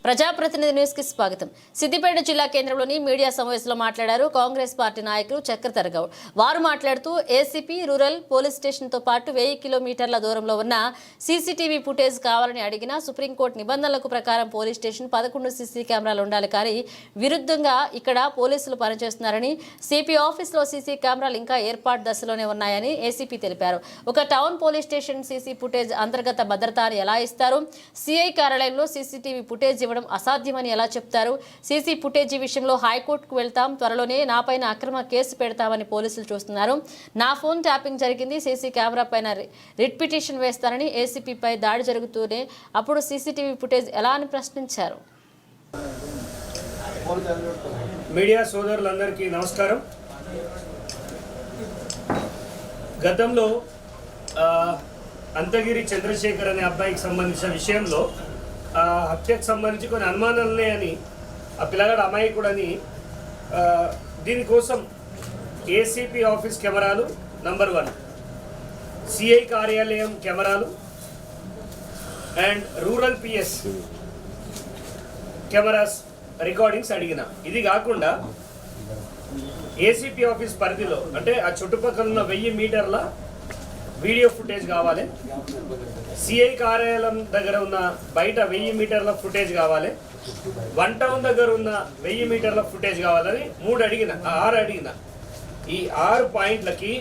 ప్రజాప్రతినిధి న్యూస్ కి స్వాగతం. సిద్దిపేట జిల్లా కేంద్రంలోని మీడియా సమావేశంలో మాట్లాడారు కాంగ్రెస్ పార్టీ నాయకులు చక్రధర్ గౌడ్. వారు మాట్లాడుతూ ఏసీపీ రూరల్ పోలీస్ స్టేషన్ తో పాటు 1000 కిలోమీటర్ల దూరంలో ఉన్న సీసీటీవీ ఫుటేజ్ కావాలని అడిగిన సుప్రీంకోర్టు నిబంధనలకు ప్రకారం పోలీస్ స్టేషన్ 11 సీసీ కెమెరాలు ఉండాలి, కానీ విరుద్ధంగా ఇక్కడ పోలీసులు పనిచేస్తున్నారని, సిపి ఆఫీసులో సీసీ కెమెరాలు ఇంకా ఏర్పాటు దశలోనే ఉన్నాయని ఏసీపీ తెలిపారు. ఒక town police station CC footage అంతర్గత భద్రత అని ఎలా ఇస్తారు? సిఐ కార్యాలయంలో సీసీటీవీ ఫుటేజ్ ఇవ్వడం అసాధ్యమని ఎలా చెప్తారు? సీసీ ఫుటేజీ విషయంలో హైకోర్టుకు వెళ్తాం, త్వరలోనే నాపైన అక్రమ కేసు పెడతామని పోలీసులు చూస్తున్నారు. నా ఫోన్ ట్యాపింగ్ జరిగింది, సీసీ కెమెరా పైన రిట్ పిటిషన్ వేస్తారని ఏసీపీపై దాడి జరుగుతూనే అప్పుడు సీసీటీవీ ఫుటేజ్ ఎలా అని ప్రశ్నించారు. మీడియా సోదరులందరికీ నమస్కారం. గతంలో అంతగిరి చంద్రశేఖర్ అనే అబ్బాయికి సంబంధించిన విషయంలో హత్యకు సంబంధించి కొన్ని అనుమానాలు ఉన్నాయని, ఆ పిల్లగాడు అమాయకుడని, దీనికోసం ఏసీపీ ఆఫీస్ కెమెరాలు నంబర్ 1, సిఐ కార్యాలయం కెమెరాలు and rural PS cameras recordings అడిగిన. ఇది కాకుండా ఏసీపీ ఆఫీస్ పరిధిలో అంటే ఆ చుట్టుపక్కల ఉన్న 1000 మీటర్ల వీడియో ఫుటేజ్ కావాలి, సిఐ కార్యాలయం దగ్గర ఉన్న బయట 1000 మీటర్ల ఫుటేజ్ కావాలి, 1 టౌన్ దగ్గర ఉన్న 1000 మీటర్ల ఫుటేజ్ కావాలని 6 అడిగిన. ఈ 6 పాయింట్లకి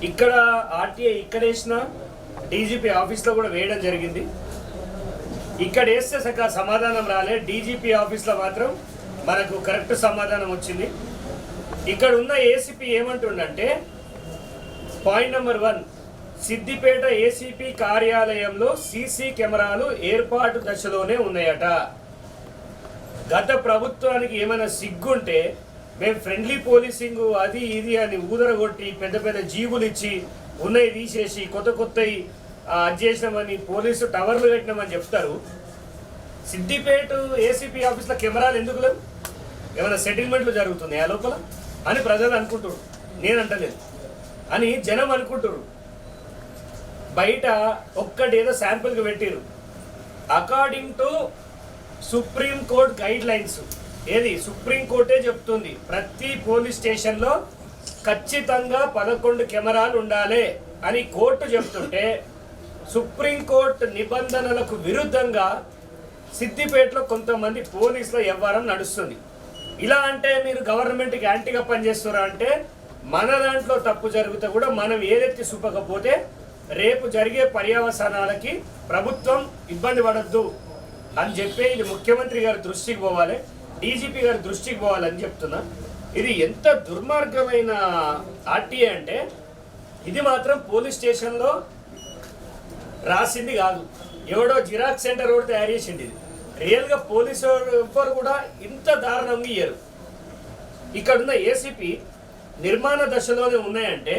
ఇక్కడ ఆర్టీఐ ఇక్కడ వేసిన, డీజీపీ ఆఫీస్లో కూడా వేయడం జరిగింది. ఇక్కడ వేస్తే సరిగ్గా సమాధానం రాలే, డీజీపీ ఆఫీస్లో మాత్రం మనకు కరెక్ట్ సమాధానం వచ్చింది. ఇక్కడ ఉన్న ఏసీపీ ఏమంటుండంటే, పాయింట్ నెంబర్ 1, సిద్దిపేట ఏసీపీ కార్యాలయంలో సీసీ కెమెరాలు ఏర్పాటు దశలోనే ఉన్నాయట. గత ప్రభుత్వానికి ఏమైనా సిగ్గుంటే మేము ఫ్రెండ్లీ పోలీసింగ్ అది ఇది అని ఊదరగొట్టి పెద్ద పెద్ద జీవులు ఇచ్చి ఉన్నవి తీసేసి కొత్తవి అది చేసినామని పోలీసు టవర్లు కట్టినామని చెప్తారు. సిద్దిపేట ఏసీపీ ఆఫీస్లో కెమెరాలు ఎందుకు లేవు? ఏమైనా సెటిల్మెంట్లు జరుగుతున్నాయి ఆ లోపల అని ప్రజలు అనుకుంటారు, నేను అంటలేదు అని జనం అనుకుంటారు. బయట ఒక్కటేదో శాంపుల్కి పెట్టిరు. According to supreme court guide lines, ఏది సుప్రీంకోర్టే చెప్తుంది, ప్రతి పోలీస్ స్టేషన్లో ఖచ్చితంగా 11 కెమెరాలు ఉండాలి అని కోర్టు చెప్తుంటే, సుప్రీంకోర్టు నిబంధనలకు విరుద్ధంగా సిద్దిపేటలో కొంతమంది పోలీసుల వ్యవహారం నడుస్తుంది. ఇలా అంటే మీరు గవర్నమెంట్కి యాంటీగా పనిచేస్తారా అంటే, మన దాంట్లో తప్పు జరిగితే కూడా మనం ఏదెత్తి చూపకపోతే రేపు జరిగే పర్యవసానాలకి ప్రభుత్వం ఇబ్బంది పడద్దు అని చెప్పి ఇది ముఖ్యమంత్రి గారి దృష్టికి పోవాలి, డీజీపీ గారి దృష్టికి పోవాలని చెప్తున్నా. ఇది ఎంత దుర్మార్గమైన ఆర్టీఏ అంటే, ఇది మాత్రం పోలీస్ స్టేషన్లో రాసింది కాదు, ఎవడో జిరాక్స్ సెంటర్ కూడా తయారు చేసింది. ఇది రియల్గా పోలీసు ఎవ్వరు కూడా ఇంత దారుణంగా ఇయ్యరు. ఇక్కడున్న ఏసీపీ నిర్మాణ దశలోనే ఉన్నాయంటే,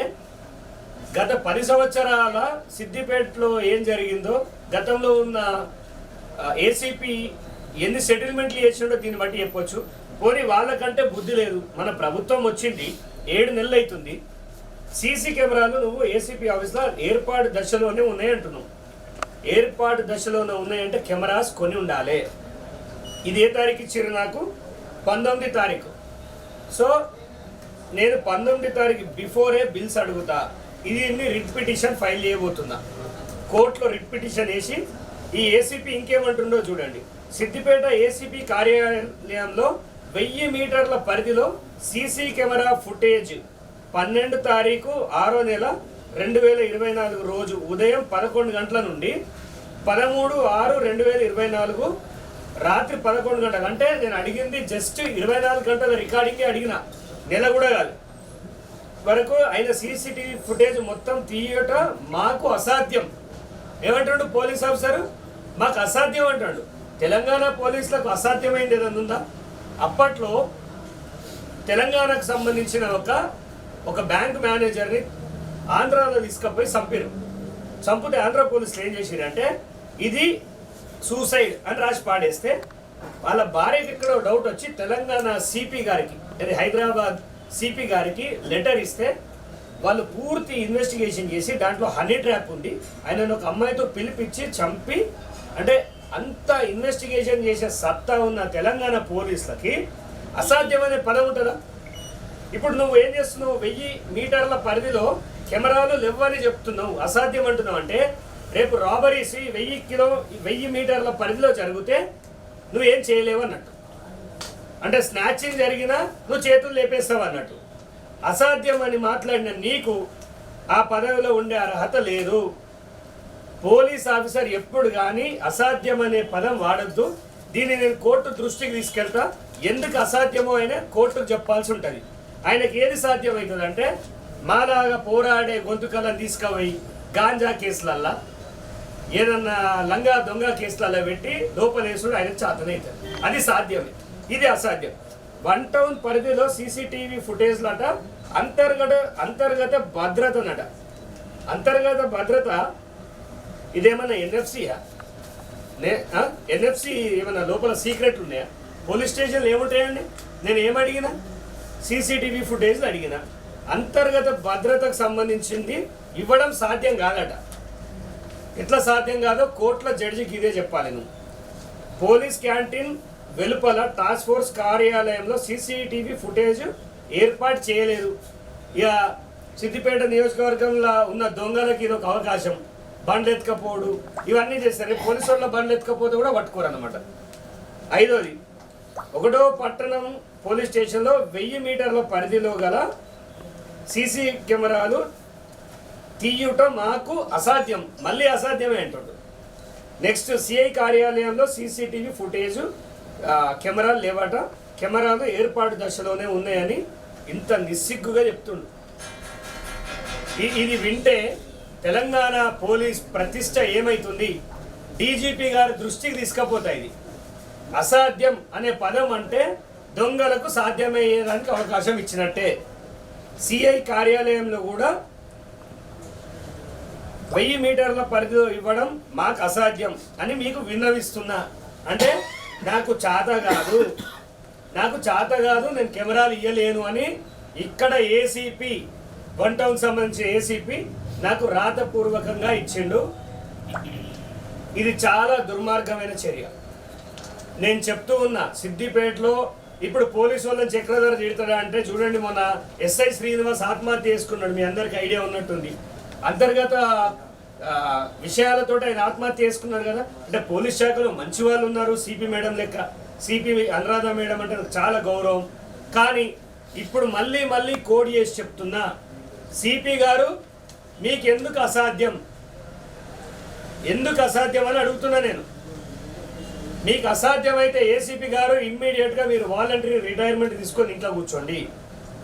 గత 10 సంవత్సరాల సిద్దిపేటలో ఏం జరిగిందో, గతంలో ఉన్న ఏసీపీ ఎన్ని సెటిల్మెంట్లు చేసిండో దీన్ని బట్టి చెప్పొచ్చు. పోనీ వాళ్ళకంటే బుద్ధి లేదు. మన ప్రభుత్వం వచ్చింది 7 నెలలు అవుతుంది, సీసీ కెమెరాలు నువ్వు ఏసీపీ ఆఫీస్లో ఏర్పాటు దశలోనే ఉన్నాయంటున్నావు. ఏర్పాటు దశలోనే ఉన్నాయంటే కెమెరాస్ కొని ఉండాలి. ఇది ఏ తారీఖు ఇచ్చారు నాకు? 19 తారీఖు. సో నేను 19 తారీఖు బిఫోరే బిల్స్ అడుగుతా. ఇది రిట్ పిటిషన్ ఫైల్ చేయబోతున్నా. కోర్టులో రిట్ పిటిషన్ వేసి ఈ ఏసీపీ ఇంకేమంటుండో చూడండి. సిద్దిపేట ఏసీపీ కార్యాలయంలో 1000 మీటర్ల పరిధిలో సీసీ కెమెరా ఫుటేజ్ 12 తారీఖు 6వ నెల 2024 రోజు ఉదయం 11 గంటల నుండి 13/6/2024 రాత్రి 11 గంటలు. అంటే నేను అడిగింది జస్ట్ 24 గంటల రికార్డింగే అడిగిన, నెల కూడా కాదు వరకు అయిన సీసీటీవీ ఫుటేజ్ మొత్తం తీయట మాకు అసాధ్యం. ఏమంటాడు పోలీస్ ఆఫీసరు? మాకు అసాధ్యం అంటాడు. తెలంగాణ పోలీసులకు అసాధ్యమైంది ఏదైనా ఉందా? అప్పట్లో తెలంగాణకు సంబంధించిన ఒక బ్యాంక్ మేనేజర్ని ఆంధ్రాలో తీసుకుపోయి చంపితే ఆంధ్ర పోలీసులు ఏం చేసిరంటే, ఇది సూసైడ్ అని రాసి పాడేస్తే వాళ్ళ భార్యకి ఇక్కడ డౌట్ వచ్చి తెలంగాణ సిపి గారికి, అది హైదరాబాద్ సిపి గారికి లెటర్ ఇస్తే వాళ్ళు పూర్తి ఇన్వెస్టిగేషన్ చేసి దాంట్లో హనీ ట్రాప్ ఉంది, ఆయనను ఒక అమ్మాయితో పిలిపించి చంపి, అంటే అంత ఇన్వెస్టిగేషన్ చేసే సత్తా ఉన్న తెలంగాణ పోలీసులకి అసాధ్యమనే పదం ఉంటుందా? ఇప్పుడు నువ్వు ఏం చేస్తున్నావు? 1000 మీటర్ల పరిధిలో కెమెరాలు లేవని చెప్తున్నావు, అసాధ్యం అంటున్నావు. అంటే రేపు రాబరీస్ 1000 మీటర్ల పరిధిలో జరిగితే నువ్వేం చేయలేవు అన్నట్టు. అంటే స్నాచింగ్ జరిగినా నువ్వు చేతులు లేపేస్తావు అన్నట్టు. అసాధ్యం అని మాట్లాడిన నీకు ఆ పదవిలో ఉండే అర్హత లేదు. పోలీస్ ఆఫీసర్ ఎప్పుడు కానీ అసాధ్యం అనే పదం వాడద్దు. దీన్ని నేను కోర్టు దృష్టికి తీసుకెళ్తా. ఎందుకు అసాధ్యమో అయినా కోర్టుకు చెప్పాల్సి ఉంటుంది. ఆయనకి ఏది సాధ్యమవుతుంది అంటే మాలాగా పోరాడే గొంతుకలను తీసుకుపోయి గాంజా కేసులల్లా ఏదన్నా లంగా దొంగ కేసులలో పెట్టి లోపలేసుడు ఆయన చేతనవుతుంది. అది సాధ్యమే, ఇది అసాధ్యం. 1 టౌన్ పరిధిలో సీసీటీవీ ఫుటేజ్లట అంతర్గత భద్రతనట. అంతర్గత భద్రత ఇదేమన్నా ఎన్ఎఫ్సీయా? ఎన్ఎఫ్సి ఏమన్నా లోపల సీక్రెట్లు ఉన్నాయా? పోలీస్ స్టేషన్లు ఏముంటాయండి? నేను ఏమడిగినా సీసీటీవీ ఫుటేజ్ అడిగిన. అంతర్గత భద్రతకు సంబంధించింది ఇవ్వడం సాధ్యం కాదట. ఎట్లా సాధ్యం కాదో కోర్టుల జడ్జికి ఇదే చెప్పాలి. నువ్వు పోలీస్ క్యాంటీన్ వెలుపల టాస్క్ ఫోర్స్ కార్యాలయంలో సీసీటీవీ ఫుటేజ్ ఏర్పాటు చేయలేదు. ఇక సిద్దిపేట నియోజకవర్గంలో ఉన్న దొంగలకి ఇది ఒక అవకాశం. బండ్లు ఎత్తుకపోడు ఇవన్నీ చేస్తారు. పోలీసు వాళ్ళ బండ్లు ఎత్తుకపోతే కూడా పట్టుకోరు అన్నమాట. 5వది, 1వ పట్టణం పోలీస్ స్టేషన్లో 1000 మీటర్ల పరిధిలో గల సీసీ కెమెరాలు తీయటం మాకు అసాధ్యం. మళ్ళీ అసాధ్యమే అంటాడు. నెక్స్ట్ సిఐ కార్యాలయంలో సీసీటీవీ ఫుటేజ్ కెమెరాలు లేవట. కెమెరాలు ఏర్పాటు దశలోనే ఉన్నాయని ఇంత నిస్సిగ్గుగా చెప్తుండు. ఇది వింటే తెలంగాణ పోలీస్ ప్రతిష్ట ఏమైతుంది? డీజీపీ గారి దృష్టికి తీసుకపోతాయి. ఇది అసాధ్యం అనే పదం అంటే దొంగలకు సాధ్యమయ్యేదానికి అవకాశం ఇచ్చినట్టే. సిఐ కార్యాలయంలో కూడా 1000 మీటర్ల పరిధిలో ఇవ్వడం మాకు అసాధ్యం అని మీకు విన్నవిస్తున్నా. అంటే నాకు చేత కాదు, నేను కెమెరాలు ఇవ్వలేను అని ఇక్కడ ఏసీపీ 1 టౌన్ సంబంధించిన ఏసీపీ నాకు రాతపూర్వకంగా ఇచ్చిండు. ఇది చాలా దుర్మార్గమైన చర్య. నేను చెప్తూ ఉన్నా, సిద్దిపేటలో ఇప్పుడు పోలీసు వాళ్ళని చక్రధర తిడతాడా అంటే చూడండి, మొన్న ఎస్ఐ శ్రీనివాస్ ఆత్మహత్య చేసుకున్నాడు. మీ అందరికి ఐడియా ఉన్నట్టుంది. అంతర్గత విషయాలతో ఆయన ఆత్మహత్య చేసుకున్నారు కదా. అంటే పోలీస్ శాఖలో మంచి వాళ్ళు ఉన్నారు. సిపి మేడం లెక్క, సిపి అనురాధ మేడం అంటే నాకు చాలా గౌరవం. కానీ ఇప్పుడు మళ్ళీ కోడ్ చేసి చెప్తున్నా, సిపి గారు మీకు ఎందుకు అసాధ్యం అని అడుగుతున్నా నేను. మీకు అసాధ్యమైతే ఏసీపీ గారు ఇమ్మీడియట్గా మీరు వాలంటరీ రిటైర్మెంట్ తీసుకొని ఇంట్లో కూర్చోండి.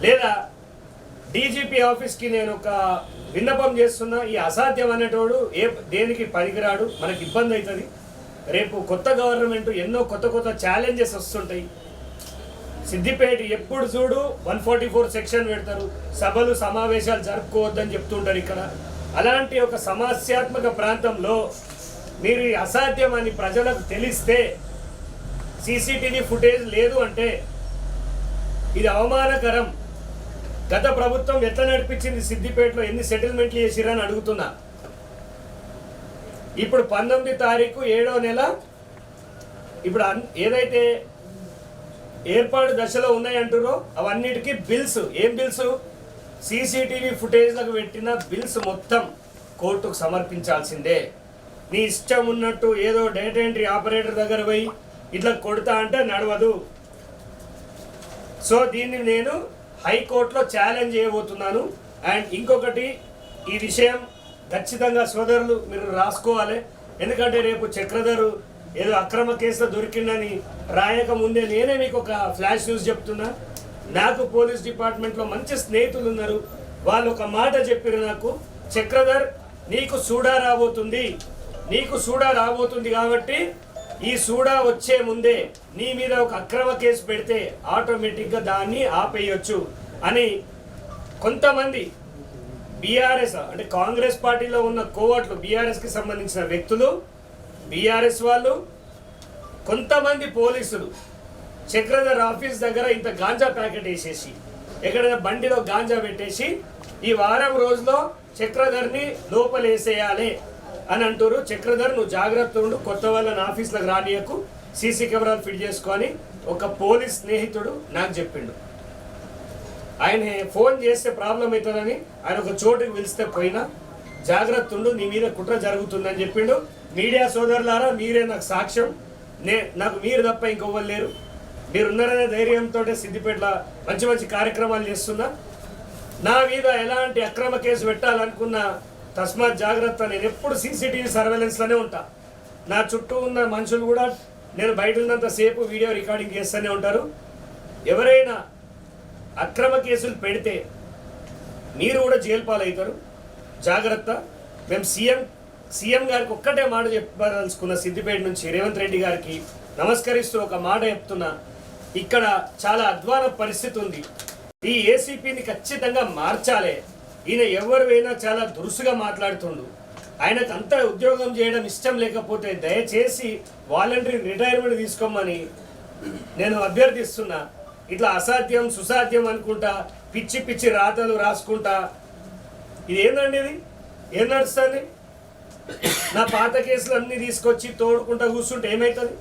లేదా డీజీపీ ఆఫీస్కి నేను ఒక విన్నపం చేస్తున్నా, ఈ అసాధ్యం అనేటోడు దేనికి పనికిరాడు, మనకి ఇబ్బంది అవుతుంది. రేపు కొత్త గవర్నమెంట్ ఎన్నో కొత్త ఛాలెంజెస్ వస్తుంటాయి. సిద్దిపేట ఎప్పుడు చూడు 144 సెక్షన్ పెడతారు, సభలు సమావేశాలు జరుపుకోవద్దని చెప్తుంటారు ఇక్కడ. అలాంటి ఒక సమస్యాత్మక ప్రాంతంలో మీరు అసాధ్యం అని ప్రజలకు తెలిస్తే సీసీటీవీ ఫుటేజ్ లేదు అంటే ఇది అవమానకరం. గత ప్రభుత్వం ఎట్లా నడిపించింది, సిద్దిపేటలో ఎన్ని సెటిల్మెంట్లు చేసిరని అడుగుతున్నా. ఇప్పుడు 19 తారీఖు 7వ నెల ఇప్పుడు ఏదైతే ఏర్పాటు దశలో ఉన్నాయంటారో అవన్నిటికీ బిల్స్, ఏం బిల్స్, సీసీటీవీ ఫుటేజ్లకు పెట్టిన బిల్స్ మొత్తం కోర్టుకు సమర్పించాల్సిందే. నీ ఇష్టం ఉన్నట్టు ఏదో డేటా ఎంట్రీ ఆపరేటర్ దగ్గర పోయి ఇట్లా కొడతా అంటే నడవదు. సో దీన్ని నేను హైకోర్టులో ఛాలెంజ్ చేయబోతున్నాను. అండ్ ఇంకొకటి, ఈ విషయం ఖచ్చితంగా సోదరులు మీరు రాసుకోవాలి. ఎందుకంటే రేపు చక్రధరు ఏదో అక్రమ కేసులో దొరికిందని రాయక ముందే నేనే మీకు ఒక ఫ్లాష్ న్యూస్ చెప్తున్నా. నాకు పోలీస్ డిపార్ట్మెంట్లో మంచి స్నేహితులు ఉన్నారు. వాళ్ళు ఒక మాట చెప్పారు నాకు, చక్రధర్ నీకు సూడా రాబోతుంది కాబట్టి ఈ సూడా వచ్చే ముందే నీ మీద ఒక అక్రమ కేసు పెడితే ఆటోమేటిక్గా దాన్ని ఆపేయొచ్చు అని కొంతమంది బీఆర్ఎస్ అంటే కాంగ్రెస్ పార్టీలో ఉన్న కోవట్లు, బీఆర్ఎస్కి సంబంధించిన వ్యక్తులు, బీఆర్ఎస్ వాళ్ళు, కొంతమంది పోలీసులు చక్రధర్ ఆఫీస్ దగ్గర ఇంత గాంజా ప్యాకెట్ వేసేసి ఎక్కడైనా బండిలో గాంజా పెట్టేసి ఈ వారం రోజులో చక్రధర్ని లోపలేసేయాలి అని అంటారు. చక్రధర్ నువ్వు జాగ్రత్త ఉండు, కొత్త వాళ్ళని ఆఫీస్లోకి రానియకు, సీసీ కెమెరాలు ఫిట్ చేసుకొని ఒక పోలీస్ స్నేహితుడు నాకు చెప్పిండు. ఆయన ఫోన్ చేస్తే ప్రాబ్లం అవుతుందని ఆయన ఒక చోటుకి పిలిస్తే పోయినా, జాగ్రత్త ఉండు, నీ మీద కుట్ర జరుగుతుందని చెప్పిండు. మీడియా సోదరులారా, మీరే నాకు సాక్ష్యం. నాకు మీరు తప్ప ఇంకొవ్వరు లేరు. మీరున్నారనే ధైర్యంతో సిద్దిపేటలో మంచి మంచి కార్యక్రమాలు చేస్తున్నా. నా మీద ఎలాంటి అక్రమ కేసు పెట్టాలనుకున్న తస్మాత్ జాగ్రత్త. నేను ఎప్పుడు సీసీటీవీ సర్వేలెన్స్లోనే ఉంటా. నా చుట్టూ ఉన్న మనుషులు కూడా నేను బయట ఉన్నంతసేపు వీడియో రికార్డింగ్ చేస్తూనే ఉంటారు. ఎవరైనా అక్రమ కేసులు పెడితే మీరు కూడా జైలు పాలవుతారు. జాగ్రత్త. మేము సీఎం గారికి ఒక్కటే మాట చెప్పదలుచుకున్న, సిద్దిపేట నుంచి రేవంత్ రెడ్డి గారికి నమస్కరిస్తూ ఒక మాట చెప్తున్నా. ఇక్కడ చాలా అధ్వాన పరిస్థితి ఉంది. ఈ ఏసీపీని ఖచ్చితంగా మార్చాలి. ఈయన ఎవరైనా చాలా దురుసుగా మాట్లాడుతుండు. ఆయనకు అంత ఉద్యోగం చేయడం ఇష్టం లేకపోతే దయచేసి వాలంటరీ రిటైర్మెంట్ తీసుకోమని నేను అభ్యర్థిస్తున్నా. ఇట్లా అసాధ్యం సుసాధ్యం అనుకుంటా పిచ్చి పిచ్చి రాతలు రాసుకుంటా ఇది ఏందండి? ఇది ఏం నడుస్తుంది? నా పాత కేసులు అన్నీ తీసుకొచ్చి తోడుకుంటా కూర్చుంటే ఏమవుతుంది?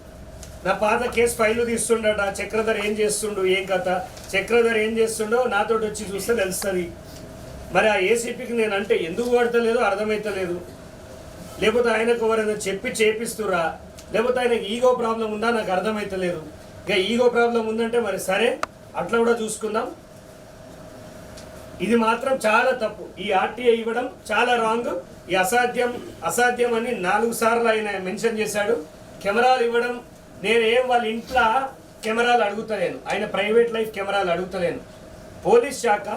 నా పాత కేసు ఫైలు తీస్తుండట. చక్రధర్ ఏం చేస్తుండు, ఏం కథ, చక్రధర్ ఏం చేస్తుండో నాతో వచ్చి చూస్తే తెలుస్తుంది. మరి ఆ ఏసీపీకి నేను అంటే ఎందుకు పడతలేదో అర్థమవుతలేదు. లేకపోతే ఆయనకు ఎవరైనా చెప్పి చేపిస్తురా, లేకపోతే ఆయనకు ఈగో ప్రాబ్లం ఉందా నాకు అర్థమవుతలేదు. ఇక ఈగో ప్రాబ్లం ఉందంటే మరి సరే, అట్లా కూడా చూసుకుందాం. ఇది మాత్రం చాలా తప్పు. ఈ ఆర్టీఐ ఇవ్వడం చాలా రాంగ్. ఈ అసాధ్యం అని 4 సార్లు ఆయన మెన్షన్ చేశాడు. కెమెరాలు ఇవ్వడం, నేనేం వాళ్ళ ఇంట్లో కెమెరాలు అడుగుతలేను, ఆయన ప్రైవేట్ లైఫ్ కెమెరాలు అడుగుతలేను. పోలీస్ శాఖ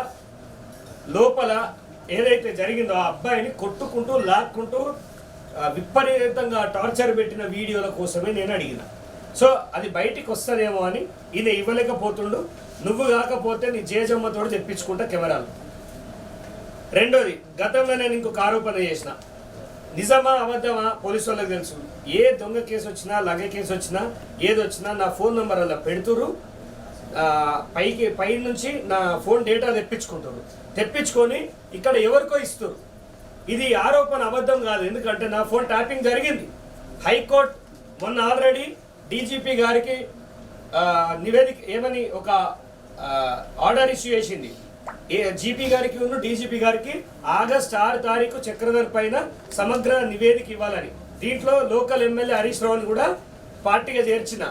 లోపల ఏదైతే జరిగిందో ఆ అబ్బాయిని కొట్టుకుంటూ లాక్కుంటూ విపరీతంగా టార్చర్ పెట్టిన వీడియోల కోసమే నేను అడిగిన. సో అది బయటికి వస్తుందేమో అని ఈయన ఇవ్వలేకపోతుండు. నువ్వు కాకపోతే నీ జేజమ్మతో తెప్పించుకుంటా కెమెరాలు. రెండోది, గతంలో నేను ఇంకొక ఆరోపణ చేసిన. నిజమా అబద్ధమా పోలీసు వాళ్ళకి తెలుసు. ఏ దొంగ కేసు వచ్చినా, లంగ కేసు వచ్చినా, ఏదొచ్చినా నా ఫోన్ నెంబర్ అలా పెడుతురు. పై నుంచి నా ఫోన్ డేటా తెప్పించుకొని ఇక్కడ ఎవరికో ఇస్తారు. ఇది ఆరోపణ అబద్ధం కాదు. ఎందుకంటే నా ఫోన్ ట్యాపింగ్ జరిగింది. హైకోర్టు మొన్న ఆల్రెడీ డీజీపీ గారికి నివేదిక ఏమని ఒక ఆర్డర్ ఇష్యూ చేసింది. జీపీ గారికి ఉన్న డీజీపీ గారికి ఆగస్టు 6 తారీఖు చక్రధర్ పైన సమగ్ర నివేదిక ఇవ్వాలని. దీంట్లో లోకల్ ఎమ్మెల్యే హరీష్ రావుని కూడా పార్టీగా చేర్చిన.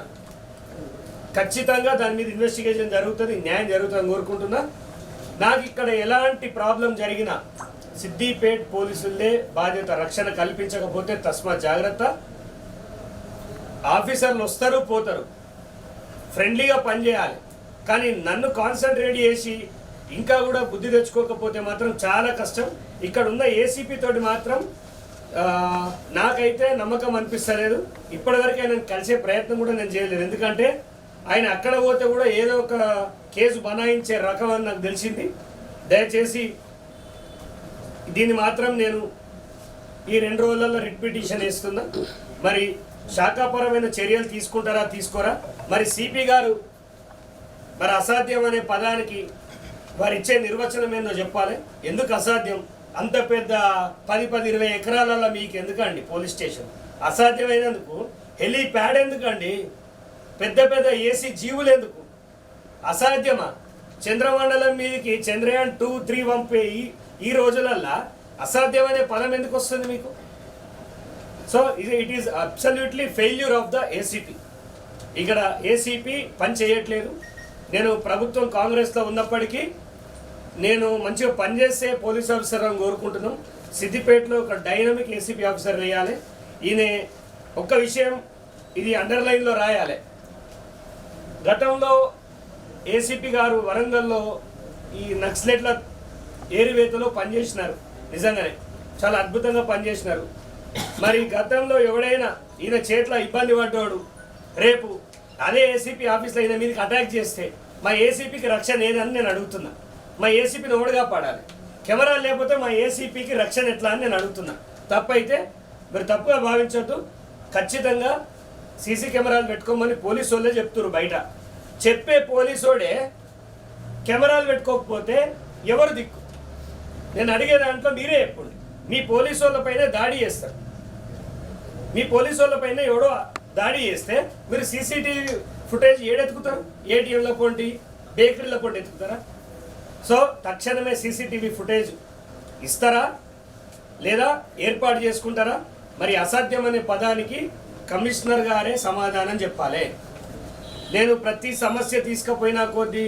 ఖచ్చితంగా దాని మీద ఇన్వెస్టిగేషన్ జరుగుతుంది, న్యాయం జరుగుతుందని కోరుకుంటున్నా. నాకు ఇక్కడ ఎలాంటి ప్రాబ్లం జరిగినా సిద్దిపేట పోలీసులే బాధ్యత. రక్షణ కల్పించకపోతే తస్మాత్ జాగ్రత్త. ఆఫీసర్లు వస్తారు పోతారు, ఫ్రెండ్లీగా పనిచేయాలి. కానీ నన్ను కాన్సన్ట్రేట్ చేసి ఇంకా కూడా బుద్ధి తెచ్చుకోకపోతే మాత్రం చాలా కష్టం. ఇక్కడ ఉన్న ఏసీపీ తోటి మాత్రం నాకైతే నమ్మకం అనిపిస్తలేదు. ఇప్పటివరకు ఆయన కలిసే ప్రయత్నం కూడా నేను చేయలేదు. ఎందుకంటే ఆయన అక్కడ పోతే కూడా ఏదో ఒక కేసు బనాయించే రకం అని నాకు తెలిసింది. దయచేసి దీన్ని మాత్రం నేను ఈ 2 రోజులలో రిట్ పిటిషన్ వేస్తున్నా. మరి శాఖాపరమైన చర్యలు తీసుకుంటారా తీసుకోరా? మరి సిపి గారు మరి అసాధ్యం అనే పదానికి వారు ఇచ్చే నిర్వచనం ఏందో చెప్పాలి. ఎందుకు అసాధ్యం? అంత పెద్ద 10-20 ఎకరాలలో మీకు ఎందుకండి పోలీస్ స్టేషన్? అసాధ్యమైనందుకు హెలీప్యాడ్ ఎందుకండి? పెద్ద పెద్ద ఏసీ జీవులు ఎందుకు? అసాధ్యమా? చంద్రమండలం మీదకి చంద్రయాన్ 2-3 పంపే ఈ రోజులల్లా అసాధ్యమనే పదం ఎందుకు వస్తుంది మీకు? So it is absolutely failure of the ACP. ఇక్కడ ఏసీపీ పని చేయట్లేదు. నేను ప్రభుత్వం కాంగ్రెస్లో ఉన్నప్పటికీ నేను మంచిగా పనిచేసే పోలీస్ ఆఫీసర్ అని కోరుకుంటున్నాం. సిద్దిపేటలో ఒక డైనమిక్ ఏసీపీ ఆఫీసర్ వేయాలి. ఈయన ఒక్క విషయం ఇది అండర్లైన్లో రాయాలి. గతంలో ఏసీపీ గారు వరంగల్లో ఈ నక్సలెట్ల ఏరివేతలో పనిచేసినారు. నిజంగానే చాలా అద్భుతంగా పనిచేసినారు. మరి గతంలో ఎవడైనా ఈయన చేతిలో ఇబ్బంది పడ్డాడు, రేపు అదే ఏసీపీ ఆఫీస్లో ఈయన మీదకి అటాక్ చేస్తే మా ఏసీపీకి రక్షణ ఏదని నేను అడుగుతున్నా. మా ఏసీపీని ఓడగా పడాలి. కెమెరా లేకపోతే మా ఏసీపీకి రక్షణ ఎట్లా అని నేను అడుగుతున్నా. తప్పైతే మీరు తప్పుగా భావించొద్దు. ఖచ్చితంగా సీసీ కెమెరాలు పెట్టుకోమని పోలీసు వాళ్ళే చెప్తున్నారు. బయట చెప్పే పోలీసోడే కెమెరాలు పెట్టుకోకపోతే ఎవరు దిక్కు? నేను అడిగే దాంట్లో మీరే చెప్పండి. మీ పోలీసు వాళ్ళపైన దాడి చేస్తారు. మీ పోలీసు వాళ్ళ పైన ఎవడో దాడి చేస్తే మీరు సీసీటీవీ ఫుటేజ్ ఏడెత్తుకుతారు? ఏటీఎంలో పోండి, బేకరీలో పోండి ఎత్తుకుతారా? సో తక్షణమే సీసీటీవీ ఫుటేజ్ ఇస్తారా లేదా ఏర్పాటు చేసుకుంటారా? మరి అసాధ్యం అనే పదానికి కమిషనర్ గారే సమాధానం చెప్పాలి. నేను ప్రతి సమస్య తీసుకుపోయినా కొద్దీ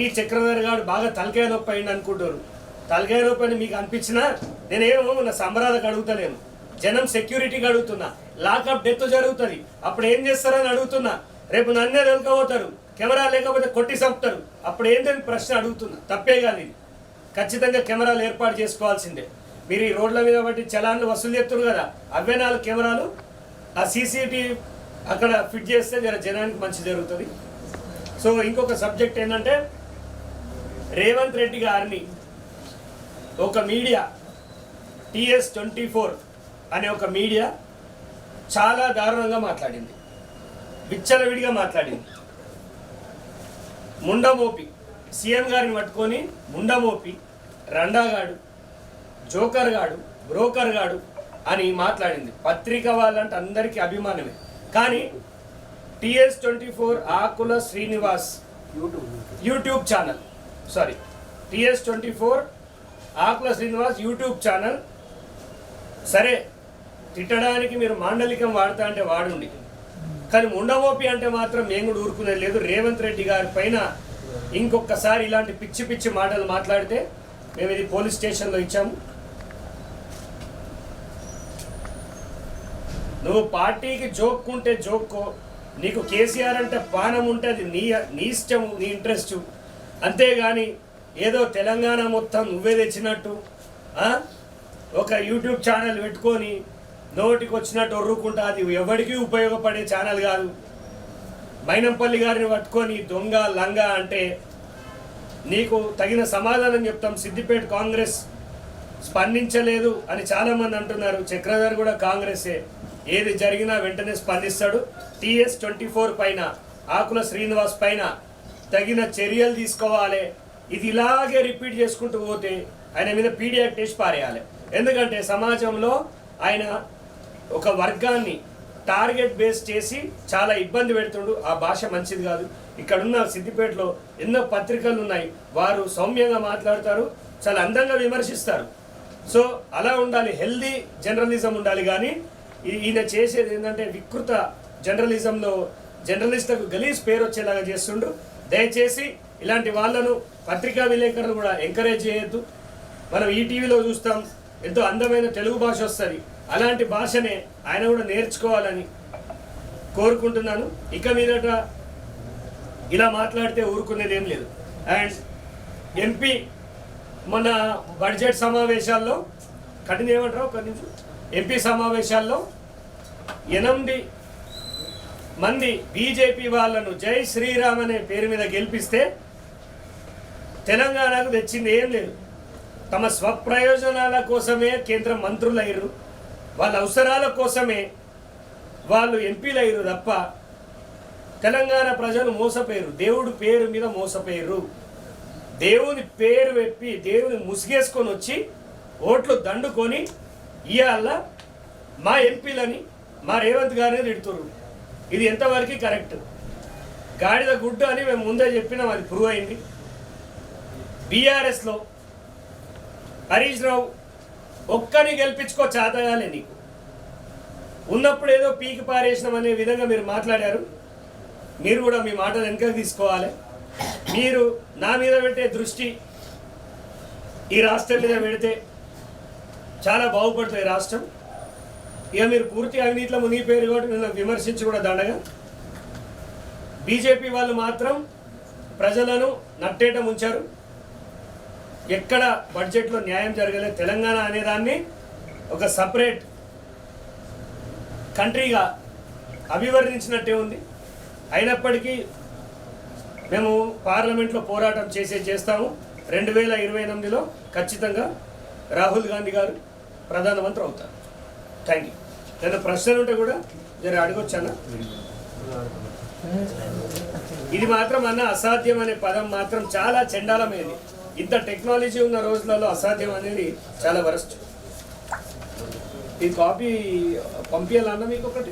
ఈ చక్రధర్ గారు బాగా తలకాయ నొప్పి అయింది అనుకుంటారు. తలకాయ నొప్పి అని మీకు అనిపించినా నేనేమో నా సంబరాలకు అడుగుతలేను, జనం సెక్యూరిటీకి అడుగుతున్నా. లాకప్ డెత్ జరుగుతుంది, అప్పుడు ఏం చేస్తారని అడుగుతున్నా. రేపు నన్నే దొరకపోతారు, కెమెరా లేకపోతే కొట్టి చంపుతారు, అప్పుడు ఏంటని ప్రశ్న అడుగుతున్నా. తప్పే కాదు ఇది, ఖచ్చితంగా కెమెరాలు ఏర్పాటు చేసుకోవాల్సిందే. మీరు ఈ రోడ్ల మీద బట్టి చలాన్లు వసూలు చేస్తున్నారు కదా, అవే 4 కెమెరాలు ఆ సీసీటీవీ అక్కడ ఫిట్ చేస్తే జనానికి మంచి జరుగుతుంది. సో ఇంకొక సబ్జెక్ట్ ఏంటంటే, రేవంత్ రెడ్డి గారిని ఒక మీడియా TS24 అనే ఒక మీడియా చాలా దారుణంగా మాట్లాడింది, విచ్చలవిడిగా మాట్లాడింది. ముండమోపి సీఎం గారిని పట్టుకొని ముండమోపి, రండాగాడు, జోకర్ గాడు, బ్రోకర్ గాడు అని మాట్లాడింది. పత్రిక వాళ్ళంటే అందరికీ అభిమానమే. కానీ TS24 ఆకుల శ్రీనివాస్ యూట్యూబ్ ఛానల్, TS24 ఆకుల శ్రీనివాస్ యూట్యూబ్ ఛానల్, సరే తిట్టడానికి మీరు మాండలికం వాడతా అంటే వాడుండి, కానీ ముండమోపి అంటే మాత్రం మేము కూడా ఊరుకునేది లేదు. రేవంత్ రెడ్డి గారి పైన ఇంకొకసారి ఇలాంటి పిచ్చి పిచ్చి మాటలు మాట్లాడితే మేము ఇది పోలీస్ స్టేషన్లో ఇచ్చాము. నువ్వు పార్టీకి జోక్కుంటే జోక్కో, నీకు కేసీఆర్ అంటే పానం ఉంటే అది నీ ఇష్టం, నీ ఇంట్రెస్ట్. అంతేగాని ఏదో తెలంగాణ మొత్తం నువ్వే తెచ్చినట్టు ఒక యూట్యూబ్ ఛానల్ పెట్టుకొని నోటికి వచ్చినట్టు ఒర్రుకుంటా, అది ఎవరికి ఉపయోగపడే ఛానల్ కాదు. మైనంపల్లి గారిని పట్టుకొని దొంగ లంగా అంటే నీకు తగిన సమాధానం చెప్తాం. సిద్దిపేట కాంగ్రెస్ స్పందించలేదు అని చాలామంది అంటున్నారు. చక్రధర్ కూడా కాంగ్రెసే, ఏది జరిగినా వెంటనే స్పందిస్తాడు. TS24 పైన, ఆకుల శ్రీనివాస్ పైన తగిన చర్యలు తీసుకోవాలి. ఇది ఇలాగే రిపీట్ చేసుకుంటూ పోతే ఆయన మీద పీడీ యాక్ట్ వేసి పారేయాలి. ఎందుకంటే సమాజంలో ఆయన ఒక వర్గాన్ని టార్గెట్ బేస్ చేసి చాలా ఇబ్బంది పెడుతుండు. ఆ భాష మంచిది కాదు. ఇక్కడున్న సిద్దిపేటలో ఎన్నో పత్రికలు ఉన్నాయి, వారు సౌమ్యంగా మాట్లాడతారు, చాలా అందంగా విమర్శిస్తారు. సో అలా ఉండాలి, హెల్దీ జర్నలిజం ఉండాలి. కానీ ఈయన చేసేది ఏంటంటే వికృత జర్నలిజంలో జర్నలిస్టులకు గలీజ్ పేరు వచ్చేలాగా చేస్తుండ్రు. దయచేసి ఇలాంటి వాళ్ళను పత్రికా విలేకరులు కూడా ఎంకరేజ్ చేయొద్దు. మనం ఈటీవీలో చూస్తాం, ఎంతో అందమైన తెలుగు భాష వస్తుంది, అలాంటి భాషనే ఆయన కూడా నేర్చుకోవాలని కోరుకుంటున్నాను. ఇక మీదట ఇలా మాట్లాడితే ఊరుకునేది ఏం లేదు. అండ్ ఎంపీ మన బడ్జెట్ సమావేశాల్లో కఠిన ఏమంటారు ఒక నిమిషం, ఎంపీ సమావేశాల్లో 8 మంది బీజేపీ వాళ్ళను జై శ్రీరామ్ అనే పేరు మీద గెలిపిస్తే తెలంగాణకు తెచ్చింది ఏం లేదు. తమ స్వప్రయోజనాల కోసమే కేంద్ర మంత్రులు అయ్యారు, వాళ్ళ అవసరాల కోసమే వాళ్ళు ఎంపీలు అయ్యారు తప్ప తెలంగాణ ప్రజలు మోసపోయారు, దేవుడి పేరు మీద మోసపోయారు. దేవుని పేరు వెప్పి దేవుని ముసిగేసుకొని వచ్చి ఓట్లు దండుకొని ఇవాళ మా ఎంపీలని మా రేవంత్ గారిని తిడుతున్నారు. ఇది ఎంతవరకు కరెక్ట్? గాడిద గుడ్డు అని మేము ముందే చెప్పినాం, అది ప్రూవ్ అయింది. బీఆర్ఎస్లో హరీష్ రావు ఒక్కని గెలిపించుకో చేతగాలే నీకు ఉన్నప్పుడు ఏదో పీకి పారేసినాం అనే విధంగా మీరు మాట్లాడారు. మీరు కూడా మీ మాటలు వెనక తీసుకోవాలి. మీరు నా మీద పెట్టే దృష్టి ఈ రాష్ట్రం మీద పెడితే చాలా బాగుపడుతుంది రాష్ట్రం. ఇక మీరు పూర్తి అవినీతిలో మునిగిపోయారు కాబట్టి నేను విమర్శించి కూడా దండగా. బీజేపీ వాళ్ళు మాత్రం ప్రజలను నట్టేట ముంచారు. ఎక్కడ బడ్జెట్లో న్యాయం జరగలేదు. తెలంగాణ అనేదాన్ని ఒక సపరేట్ కంట్రీగా అభివర్ణించినట్టే ఉంది. అయినప్పటికీ మేము పార్లమెంట్లో పోరాటం చేస్తాము. 2028లో ఖచ్చితంగా రాహుల్ గాంధీ గారు ప్రధానమంత్రి అవుతారు. Thank you. ఏదైనా ప్రశ్నలు ఉంటే కూడా జర అడగొచ్చానా? ఇది మాత్రం అన్న అసాధ్యం అనే పదం మాత్రం చాలా చండాలమైనది. ఇంత టెక్నాలజీ ఉన్న రోజులలో అసాధ్యం అనేది చాలా వరస్ట్. ఈ కాపీ పంపించాలన్నా మీకు ఒకటి